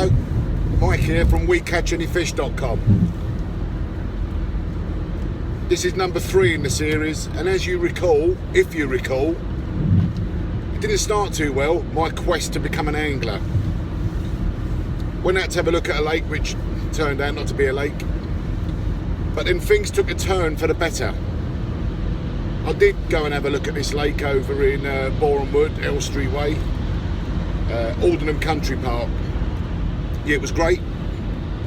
Hello, Mike here from WeCatchAnyFish.com. This is number 3 in the series, and as you recall, if you recall, it didn't start too well, my quest to become an angler. Went out to have a look at a lake which turned out not to be a lake, but then things took a turn for the better. I did go and have a look at this lake over in Boreham Wood, Elstree Way, Aldenham Country Park. Yeah, it was great.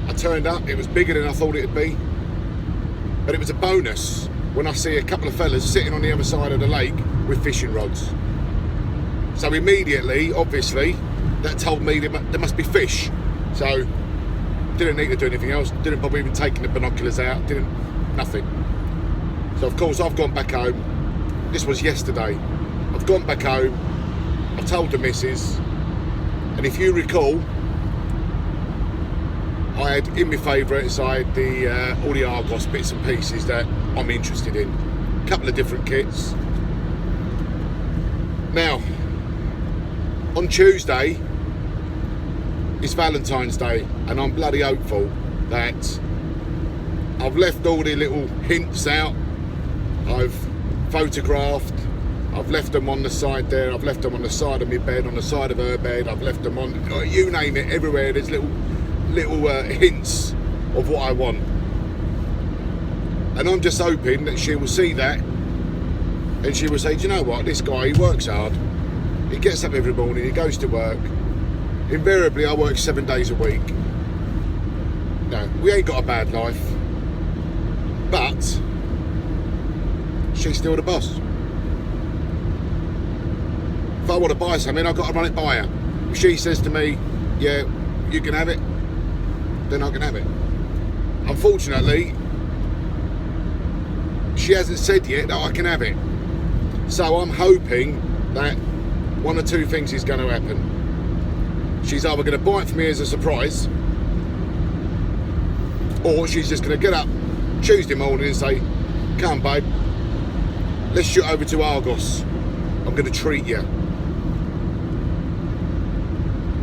I turned up, it was bigger than I thought it would be, but it was a bonus when I see a couple of fellas sitting on the other side of the lake with fishing rods. So immediately, obviously, that told me there must be fish. So didn't need to do anything else, didn't bother even taking the binoculars out, nothing. So of course I've gone back home. This was yesterday. I've gone back home, I've told the missus, and if you recall, I had in my favourites, I had all the Argos bits and pieces that I'm interested in. A couple of different kits. Now, on Tuesday, it's Valentine's Day, and I'm bloody hopeful that I've left all the little hints out. I've photographed, I've left them on the side there, I've left them on the side of my bed, on the side of her bed, I've left them on, you name it, everywhere there's little hints of what I want. And I'm just hoping that she will see that and she will say, do you know what, this guy, he works hard, he gets up every morning, he goes to work. Invariably I work 7 days a week. No, we ain't got a bad life, but she's still the boss. If I want to buy something, I've got to run it by her. If she says to me, yeah, you can have it, then I can have it. Unfortunately, she hasn't said yet that I can have it. So I'm hoping that one or two things is going to happen. She's either going to buy it for me as a surprise, or she's just going to get up Tuesday morning and say, come babe, let's shoot over to Argos. I'm going to treat you.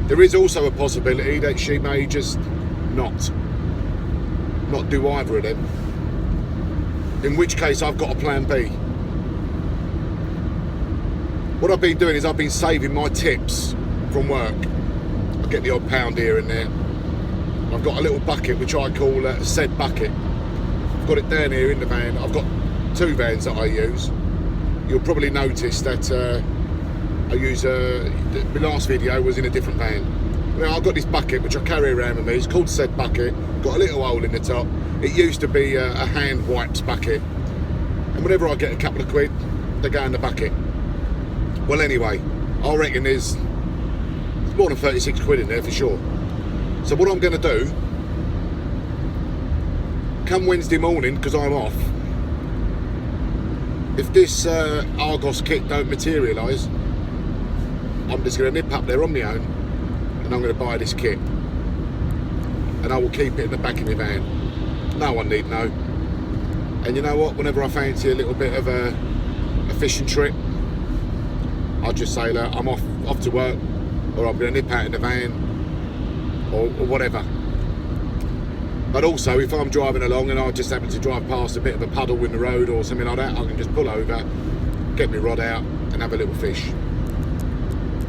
There is also a possibility that she may just not do either of them. In which case I've got a plan B. What I've been doing is I've been saving my tips from work. I get the odd pound here and there. I've got a little bucket which I call a said bucket. I've got it down here in the van. I've got 2 vans that I use. You'll probably notice that I use, my last video was in a different van. Now I've got this bucket which I carry around with me. It's called said bucket. Got a little hole in the top. It used to be a hand wipes bucket. And whenever I get a couple of quid, they go in the bucket. Well anyway, I reckon there's more than 36 quid in there for sure. So what I'm going to do, come Wednesday morning, because I'm off, if this Argos kit don't materialise, I'm just going to nip up there on my own and I'm going to buy this kit, and I will keep it in the back of my van. No one need know. And you know what, whenever I fancy a little bit of a fishing trip, I'll just say, look, I'm off to work, or I'm going to nip out in the van, or whatever. But also, if I'm driving along and I just happen to drive past a bit of a puddle in the road or something like that, I can just pull over, get my rod out and have a little fish.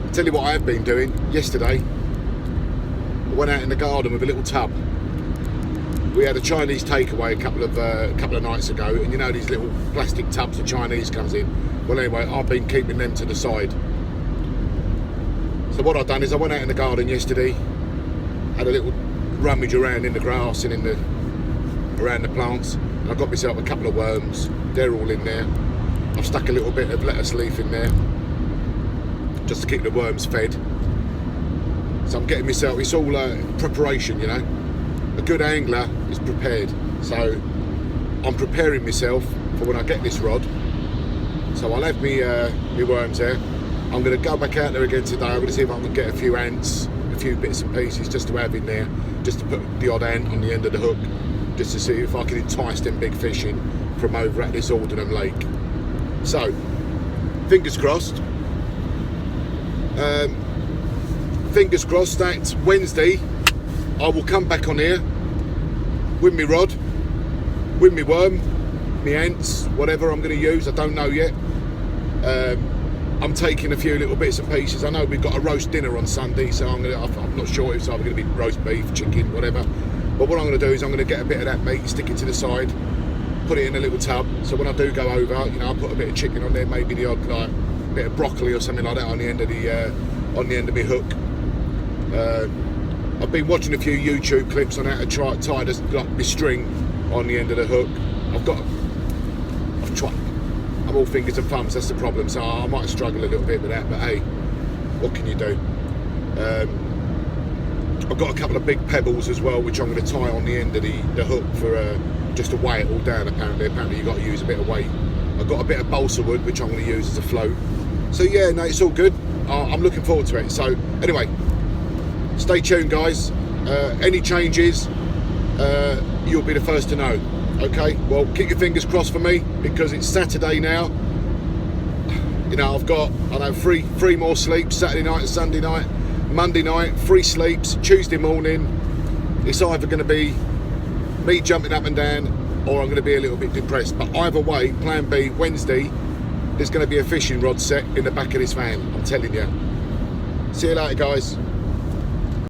I'll tell you what I have been doing. Yesterday, I went out in the garden with a little tub. We had a Chinese takeaway a couple of nights ago, and you know these little plastic tubs the Chinese comes in. Well anyway, I've been keeping them to the side. So what I've done is I went out in the garden yesterday, had a little rummage around in the grass and around the plants, and I got myself a couple of worms. They're all in there. I've stuck a little bit of lettuce leaf in there just to keep the worms fed. So I'm getting myself, it's all preparation, you know. A good angler is prepared, so I'm preparing myself for when I get this rod. So I'll have me worms there. I'm going to go back out there again today. I'm going to see if I can get a few ants, a few bits and pieces just to have in there, just to put the odd ant on the end of the hook, just to see if I can entice them big fish in from over at this Aldenham Lake. So, fingers crossed. Fingers crossed that Wednesday I will come back on here with my rod, with my worm, my ants, whatever I'm going to use, I don't know yet. I'm taking a few little bits and pieces. I know we've got a roast dinner on Sunday, so I'm not sure if it's either going to be roast beef, chicken, whatever. But what I'm going to do is I'm going to get a bit of that meat, stick it to the side, put it in a little tub. So when I do go over, you know, I'll put a bit of chicken on there, maybe the odd like bit of broccoli or something like that on the end of my hook. I've been watching a few YouTube clips on how to tie this like string on the end of the hook. I've tried. I'm all fingers and thumbs, that's the problem, so I might struggle a little bit with that, but hey, what can you do? I've got a couple of big pebbles as well, which I'm going to tie on the end of the hook for just to weigh it all down. Apparently you've got to use a bit of weight. I've got a bit of balsa wood, which I'm going to use as a float. So yeah, no, it's all good. I'm looking forward to it. So anyway, stay tuned, guys. Any changes, you'll be the first to know. Okay, well, keep your fingers crossed for me, because it's Saturday now. You know, I've got, I know, three more sleeps, Saturday night and Sunday night, Monday night, 3 sleeps, Tuesday morning. It's either going to be me jumping up and down, or I'm going to be a little bit depressed. But either way, plan B, Wednesday, there's going to be a fishing rod set in the back of this van, I'm telling you. See you later, guys.